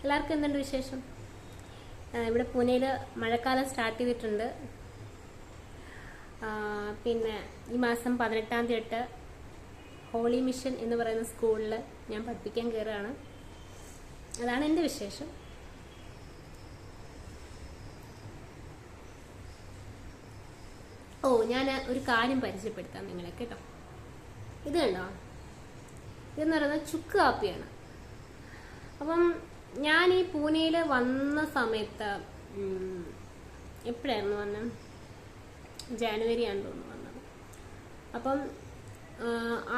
എല്ലാവർക്കും എന്തുണ്ട് വിശേഷം? ഇവിടെ പൂനെയിൽ മഴക്കാലം സ്റ്റാർട്ട് ചെയ്തിട്ടുണ്ട്. പിന്നെ ഈ മാസം 18-ാം തീയതി തൊട്ട് ഹോളി മിഷൻ എന്ന് പറയുന്ന സ്കൂളിൽ ഞാൻ പഠിപ്പിക്കാൻ കയറുകയാണ്. അതാണ് എൻ്റെ വിശേഷം. ഞാൻ ഒരു കാര്യം പരിചയപ്പെടുത്താം നിങ്ങളെ കേട്ടോ. ഇത് കണ്ടോ, ഇതെന്ന് പറയുന്നത് ചുക്ക് കാപ്പിയാണ്. അപ്പം ഞാൻ ഈ പൂനെയിൽ വന്ന സമയത്ത് എപ്പോഴായിരുന്നു വന്നത്? ജനുവരി ആണെന്ന് തോന്നുന്നു വന്നത്. അപ്പം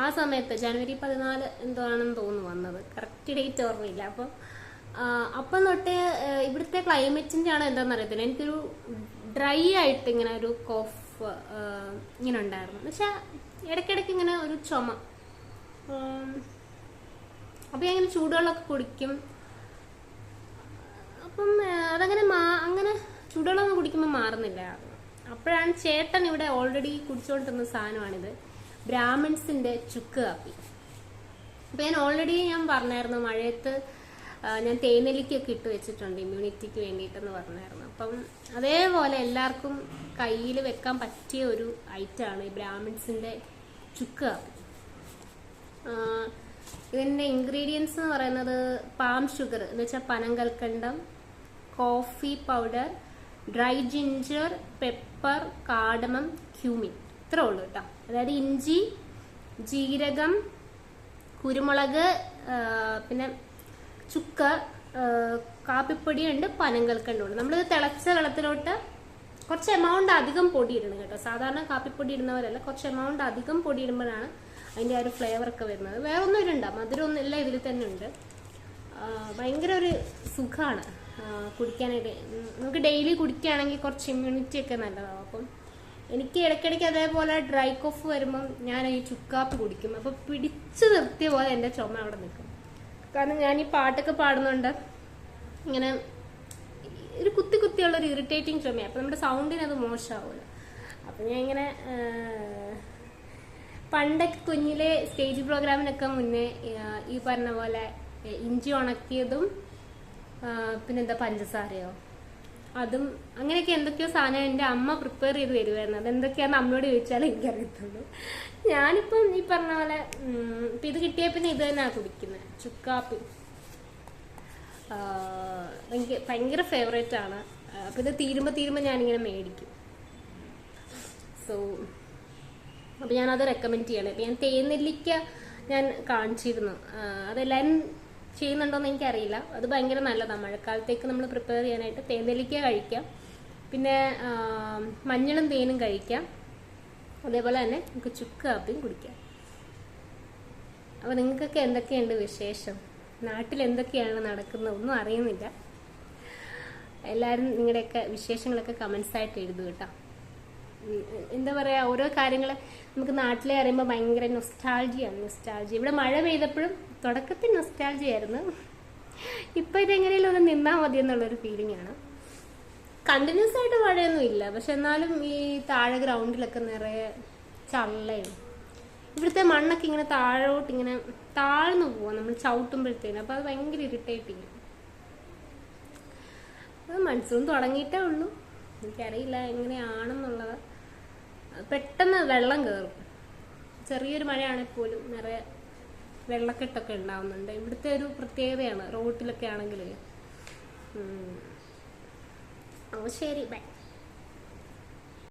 ആ സമയത്ത് ജനുവരി 14 എന്തോ ആണെന്ന് തോന്നുന്നു വന്നത്. കറക്റ്റ് ഡേറ്റ് ഓർമ്മയില്ല. അപ്പം തൊട്ട് ഇവിടുത്തെ ക്ലൈമറ്റിൻ്റെ ആണോ എന്താണെന്ന് അറിയത്തില്ല, എനിക്കൊരു ഡ്രൈ ആയിട്ട് ഇങ്ങനെ ഒരു കോഫ് ഇങ്ങനെ ഉണ്ടായിരുന്നു. പക്ഷെ ഇടയ്ക്കിടയ്ക്ക് ഇങ്ങനെ ഒരു ചുമ. അപ്പം ഞാൻ ഇങ്ങനെ ചൂടുവെള്ളമൊക്കെ കുടിക്കും. അപ്പം അതങ്ങനെ അങ്ങനെ ചൂടുവെള്ളം കുടിക്കുമ്പോൾ മാറുന്നില്ല. അപ്പോഴാണ് ചേട്ടൻ ഇവിടെ ഓൾറെഡി കുടിച്ചുകൊണ്ടിരുന്ന സാധനമാണിത്, ബ്രാഹ്മിൺസിന്റെ ചുക്ക് കാപ്പി. അപ്പം ഞാൻ പറഞ്ഞായിരുന്നു മഴയത്ത് ഞാൻ തേനെല്ലിക്കൊക്കെ ഇട്ട് വെച്ചിട്ടുണ്ട് ഇമ്മ്യൂണിറ്റിക്ക് വേണ്ടിയിട്ടെന്ന് പറഞ്ഞായിരുന്നു. അപ്പം അതേപോലെ എല്ലാവർക്കും കയ്യിൽ വെക്കാൻ പറ്റിയ ഒരു ഐറ്റമാണ് ഈ ബ്രാഹ്മിൺസിന്റെ ചുക്ക് കാപ്പി. ഇതിൻ്റെ ഇൻഗ്രീഡിയൻസ് എന്ന് പറയുന്നത് പാം ഷുഗർ എന്ന് വെച്ചാൽ പനങ്കൽക്കണ്ടം, coffee powder, dry ginger, pepper, cardamom, cumin, ഇത്രേ ഉള്ളൂ കേട്ടോ. അതായത് ഇഞ്ചി, ജീരകം, കുരുമുളക്, പിന്നെ ചുക്ക്, കാപ്പിപ്പൊടിയുണ്ട്, പനങ്കൽക്കണ്ടുണ്ട്. നമ്മളിത് തിളച്ച വെള്ളത്തിലോട്ട് കുറച്ച് എമൗണ്ട് അധികം പൊടി ഇടണം കേട്ടോ. സാധാരണ കാപ്പിപ്പൊടി ഇടുന്നവരല്ല, കുറച്ച് എമൗണ്ട് അധികം പൊടി ഇടുമ്പോഴാണ് അതിൻ്റെ ആ ഒരു ഫ്ലേവർ ഒക്കെ വരുന്നത്. വേറെ ഒന്നും ഇടണ്ട, മധുരമൊന്നും എല്ലാം ഇതിൽ തന്നെ ഉണ്ട്. ഭയങ്കര ഒരു സുഖമാണ് കുടിക്കാനായിട്ട്. നമുക്ക് ഡെയിലി കുടിക്കുകയാണെങ്കിൽ കുറച്ച് ഇമ്മ്യൂണിറ്റി ഒക്കെ നല്ലതാവും. അപ്പം എനിക്ക് ഇടയ്ക്കിടയ്ക്ക് അതേപോലെ ഡ്രൈ കോഫ് വരുമ്പം ഞാൻ ഈ ചുക്കാപ്പി കുടിക്കും. അപ്പോൾ പിടിച്ചു നിർത്തിയ പോലെ എൻ്റെ ചുമ അവിടെ നിൽക്കും. കാരണം ഞാൻ ഈ പാട്ടൊക്കെ പാടുന്നുണ്ട്, ഇങ്ങനെ ഒരു കുത്തിയുള്ള ഒരു ഇറിറ്റേറ്റിംഗ് ചുമയാണ്. അപ്പം നമ്മുടെ സൗണ്ടിന് അത് മോശമാവില്ല. അപ്പം ഞാൻ ഇങ്ങനെ പണ്ടൊക്കെ കുഞ്ഞിലെ സ്റ്റേജ് പ്രോഗ്രാമിനൊക്കെ മുന്നേ ഈ പറഞ്ഞ പോലെ ഇഞ്ചി ഉണക്കിയതും പിന്നെന്താ പഞ്ചസാരയോ അതും അങ്ങനെയൊക്കെ എന്തൊക്കെയോ സാധനം എൻ്റെ അമ്മ പ്രിപ്പയർ ചെയ്ത് തരുമായിരുന്നു. അതെന്തൊക്കെയാണെന്ന് അമ്മയോട് ചോദിച്ചാലേ എനിക്കറിയത്തുള്ളൂ. ഞാനിപ്പം ഈ പറഞ്ഞ പോലെ ഇപ്പം ഇത് കിട്ടിയ പിന്നെ ഇത് തന്നെയാണ് കുടിക്കുന്നത്, ചുക്കാപ്പി. എനിക്ക് ഭയങ്കര ഫേവറേറ്റ് ആണ്. അപ്പം ഇത് തീരുമ്പോൾ ഞാനിങ്ങനെ മേടിക്കും. അപ്പം ഞാനത് റെക്കമെൻഡ് ചെയ്യണം. ഇപ്പം ഞാൻ തേനെല്ലിക്ക ഞാൻ കാണിച്ചിരുന്നു, അതെല്ലാവരും ചെയ്യുന്നുണ്ടോയെന്ന് എനിക്കറിയില്ല. അത് ഭയങ്കര നല്ലതാണ് മഴക്കാലത്തേക്ക് നമ്മൾ പ്രിപ്പയർ ചെയ്യാനായിട്ട്. തേനെല്ലിക്ക കഴിക്കാം, പിന്നെ മഞ്ഞളും തേനും കഴിക്കാം, അതേപോലെ തന്നെ നമുക്ക് ചുക്ക് കാപ്പിയും കുടിക്കാം. അപ്പോൾ നിങ്ങൾക്കൊക്കെ എന്തൊക്കെയുണ്ട് വിശേഷം? നാട്ടിൽ എന്തൊക്കെയാണ് നടക്കുന്നത് ഒന്നും അറിയുന്നില്ല. എല്ലാവരും നിങ്ങളുടെയൊക്കെ വിശേഷങ്ങളൊക്കെ കമൻസായിട്ട് എഴുതും കേട്ടോ. എന്താ പറയുക, ഓരോ കാര്യങ്ങൾ നമുക്ക് നാട്ടിലെ അറിയുമ്പോൾ ഭയങ്കര നൊസ്റ്റാൾജിയാണ്. ഇവിടെ മഴ പെയ്തപ്പോഴും തുടക്കത്തിൽ നൊസ്റ്റാൾജിയായിരുന്നു. ഇപ്പം ഇതെങ്ങനെയും ഒന്ന് നിന്നാൽ മതി എന്നുള്ളൊരു ഫീലിംഗ് ആണ്. കണ്ടിന്യൂസ് ആയിട്ട് മഴയൊന്നും ഇല്ല, പക്ഷെ എന്നാലും ഈ താഴെ ഗ്രൗണ്ടിലൊക്കെ നിറയെ ചള്ളയും. ഇവിടുത്തെ മണ്ണൊക്കെ ഇങ്ങനെ താഴോട്ട് ഇങ്ങനെ താഴ്ന്നു പോവാം നമ്മൾ ചവിട്ടുമ്പോഴത്തേനും. അപ്പം അത് ഭയങ്കര ഇറിറ്റേറ്റിങ്. അത് മൺസൂൺ തുടങ്ങിയിട്ടേ ഉള്ളൂ, എനിക്കറിയില്ല എങ്ങനെയാണെന്നുള്ളത്. പെട്ടെന്ന് വെള്ളം കയറും. ചെറിയൊരു മഴയാണെങ്കിൽ പോലും നിറയെ വെള്ളക്കെട്ടൊക്കെ ഉണ്ടാവുന്നുണ്ട്. ഇവിടുത്തെ ഒരു പ്രത്യേകതയാണ് റോട്ടിലൊക്കെ ആണെങ്കിൽ. ശരി, ബൈ.